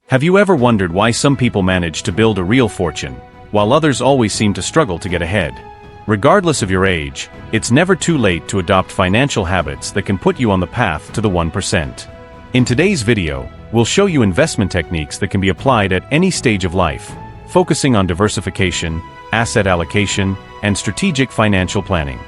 Have you ever wondered why some people manage to build a real fortune, while others always seem to struggle to get ahead? Regardless of your age, it's never too late to adopt financial habits that can put you on the path to the 1%. In today's video, we'll show you investment techniques that can be applied at any stage of life, focusing on diversification, asset allocation, and strategic financial planning.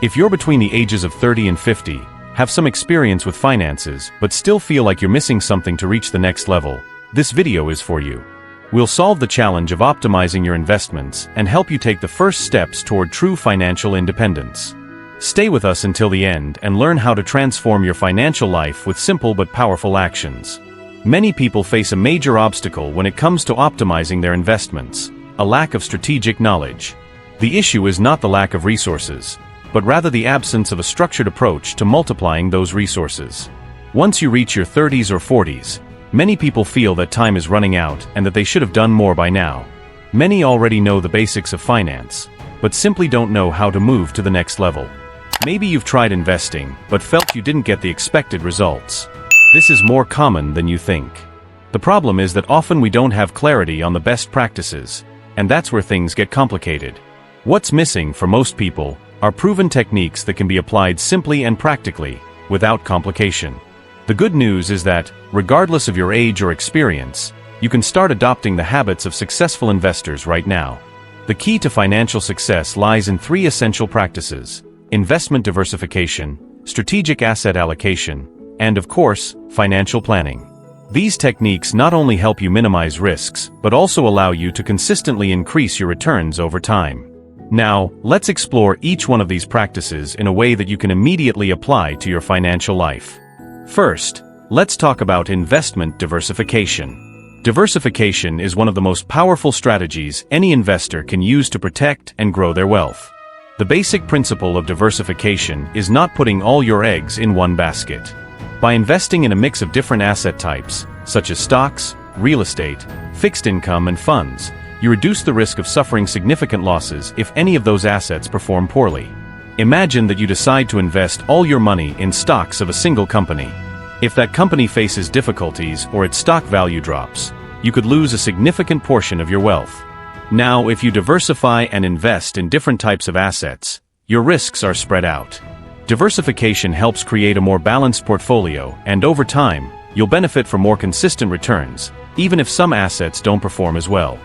If you're between the ages of 30 and 50, have some experience with finances, but still feel like you're missing something to reach the next level, this video is for you. We'll solve the challenge of optimizing your investments and help you take the first steps toward true financial independence. Stay with us until the end and learn how to transform your financial life with simple but powerful actions. Many people face a major obstacle when it comes to optimizing their investments: a lack of strategic knowledge. The issue is not the lack of resources, but rather the absence of a structured approach to multiplying those resources. Once you reach your 30s or 40s, many people feel that time is running out and that they should have done more by now. Many already know the basics of finance, but simply don't know how to move to the next level. Maybe you've tried investing, but felt you didn't get the expected results. This is more common than you think. The problem is that often we don't have clarity on the best practices, and that's where things get complicated. What's missing for most people are proven techniques that can be applied simply and practically, without complication. The good news is that, regardless of your age or experience, you can start adopting the habits of successful investors right now. The key to financial success lies in 3 essential practices: investment diversification, strategic asset allocation, and of course, financial planning. These techniques not only help you minimize risks, but also allow you to consistently increase your returns over time. Now, let's explore each one of these practices in a way that you can immediately apply to your financial life. First, let's talk about investment diversification. Diversification is one of the most powerful strategies any investor can use to protect and grow their wealth. The basic principle of diversification is not putting all your eggs in one basket. By investing in a mix of different asset types, such as stocks, real estate, fixed income, and funds, you reduce the risk of suffering significant losses if any of those assets perform poorly. Imagine that you decide to invest all your money in stocks of a single company. If that company faces difficulties or its stock value drops, you could lose a significant portion of your wealth. Now, if you diversify and invest in different types of assets, your risks are spread out. Diversification helps create a more balanced portfolio, and over time, you'll benefit from more consistent returns, even if some assets don't perform as well.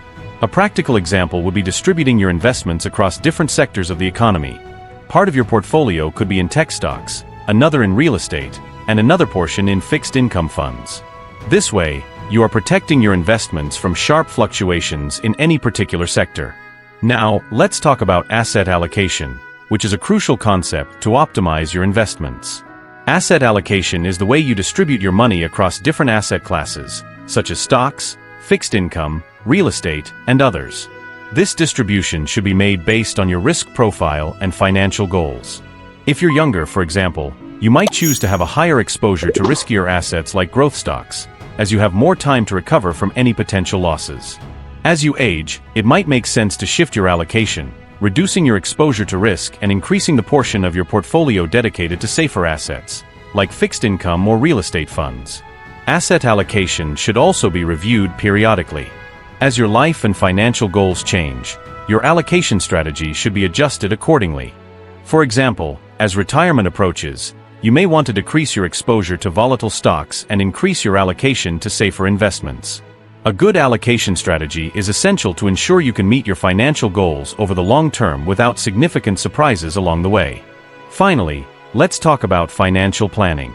A practical example would be distributing your investments across different sectors of the economy. Part of your portfolio could be in tech stocks, another in real estate, and another portion in fixed income funds. This way, you are protecting your investments from sharp fluctuations in any particular sector. Now, let's talk about asset allocation, which is a crucial concept to optimize your investments. Asset allocation is the way you distribute your money across different asset classes, such as stocks, fixed income, real estate, and others. This distribution should be made based on your risk profile and financial goals. If you're younger, for example, you might choose to have a higher exposure to riskier assets like growth stocks, as you have more time to recover from any potential losses. As you age, it might make sense to shift your allocation, reducing your exposure to risk and increasing the portion of your portfolio dedicated to safer assets, like fixed income or real estate funds. Asset allocation should also be reviewed periodically. As your life and financial goals change, your allocation strategy should be adjusted accordingly. For example, as retirement approaches, you may want to decrease your exposure to volatile stocks and increase your allocation to safer investments. A good allocation strategy is essential to ensure you can meet your financial goals over the long term without significant surprises along the way. Finally, let's talk about financial planning.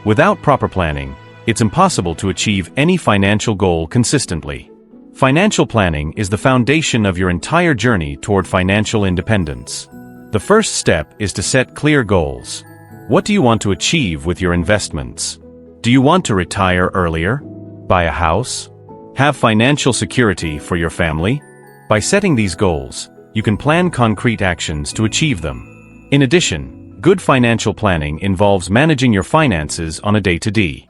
Without proper planning, it's impossible to achieve any financial goal consistently. Financial planning is the foundation of your entire journey toward financial independence. The first step is to set clear goals. What do you want to achieve with your investments? Do you want to retire earlier? Buy a house? Have financial security for your family? By setting these goals, you can plan concrete actions to achieve them. In addition, good financial planning involves managing your finances on a day-to-day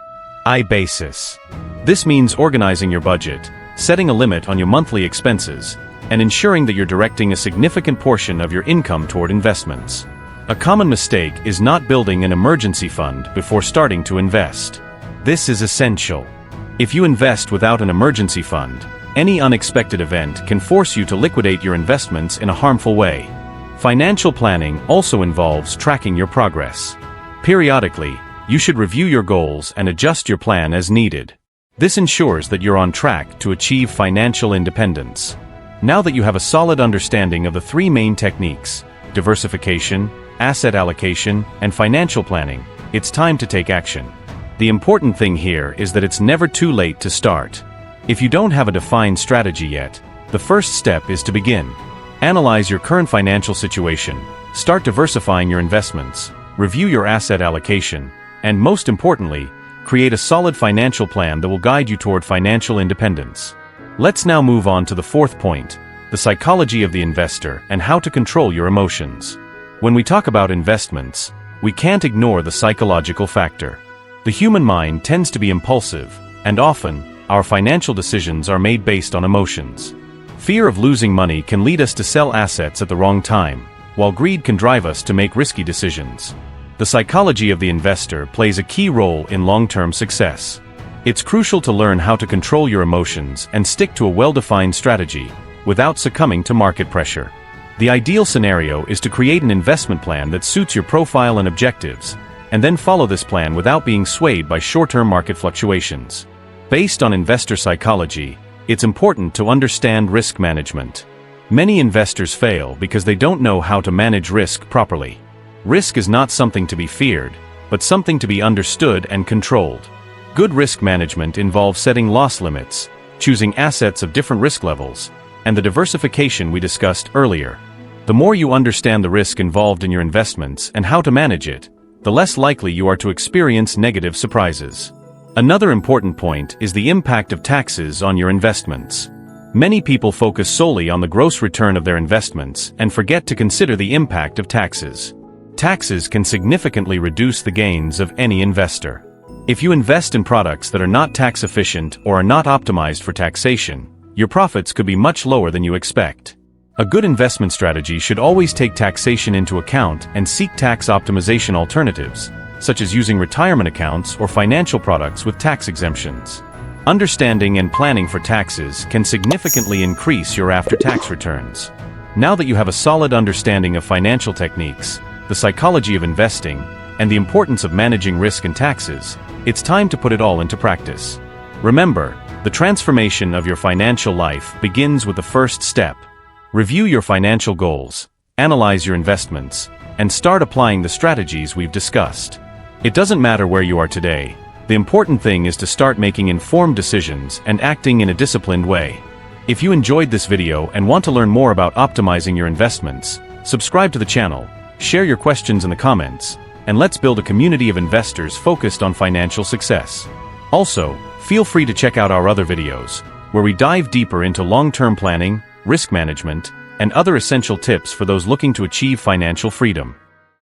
basis. This means organizing your budget, setting a limit on your monthly expenses, and ensuring that you're directing a significant portion of your income toward investments. A common mistake is not building an emergency fund before starting to invest. This is essential. If you invest without an emergency fund, any unexpected event can force you to liquidate your investments in a harmful way. Financial planning also involves tracking your progress. Periodically, you should review your goals and adjust your plan as needed. This ensures that you're on track to achieve financial independence. Now that you have a solid understanding of the three main techniques, diversification, asset allocation, and financial planning, it's time to take action. The important thing here is that it's never too late to start. If you don't have a defined strategy yet, the first step is to begin. Analyze your current financial situation, start diversifying your investments, review your asset allocation, and most importantly, create a solid financial plan that will guide you toward financial independence. Let's now move on to the fourth point, the psychology of the investor and how to control your emotions. When we talk about investments, we can't ignore the psychological factor. The human mind tends to be impulsive, and often, our financial decisions are made based on emotions. Fear of losing money can lead us to sell assets at the wrong time, while greed can drive us to make risky decisions. The psychology of the investor plays a key role in long-term success. It's crucial to learn how to control your emotions and stick to a well-defined strategy, without succumbing to market pressure. The ideal scenario is to create an investment plan that suits your profile and objectives, and then follow this plan without being swayed by short-term market fluctuations. Based on investor psychology, it's important to understand risk management. Many investors fail because they don't know how to manage risk properly. Risk is not something to be feared, but something to be understood and controlled. Good risk management involves setting loss limits, choosing assets of different risk levels, and the diversification we discussed earlier. The more you understand the risk involved in your investments and how to manage it, the less likely you are to experience negative surprises. Another important point is the impact of taxes on your investments. Many people focus solely on the gross return of their investments and forget to consider the impact of taxes. Taxes can significantly reduce the gains of any investor. If you invest in products that are not tax efficient or are not optimized for taxation, your profits could be much lower than you expect. A good investment strategy should always take taxation into account and seek tax optimization alternatives, such as using retirement accounts or financial products with tax exemptions. Understanding and planning for taxes can significantly increase your after-tax returns. Now that you have a solid understanding of financial techniques, the psychology of investing, and the importance of managing risk and taxes, it's time to put it all into practice. Remember, the transformation of your financial life begins with the first step. Review your financial goals, analyze your investments, and start applying the strategies we've discussed. It doesn't matter where you are today. The important thing is to start making informed decisions and acting in a disciplined way. If you enjoyed this video and want to learn more about optimizing your investments, subscribe to the channel, share your questions in the comments, and let's build a community of investors focused on financial success. Also, feel free to check out our other videos, where we dive deeper into long-term planning, risk management, and other essential tips for those looking to achieve financial freedom.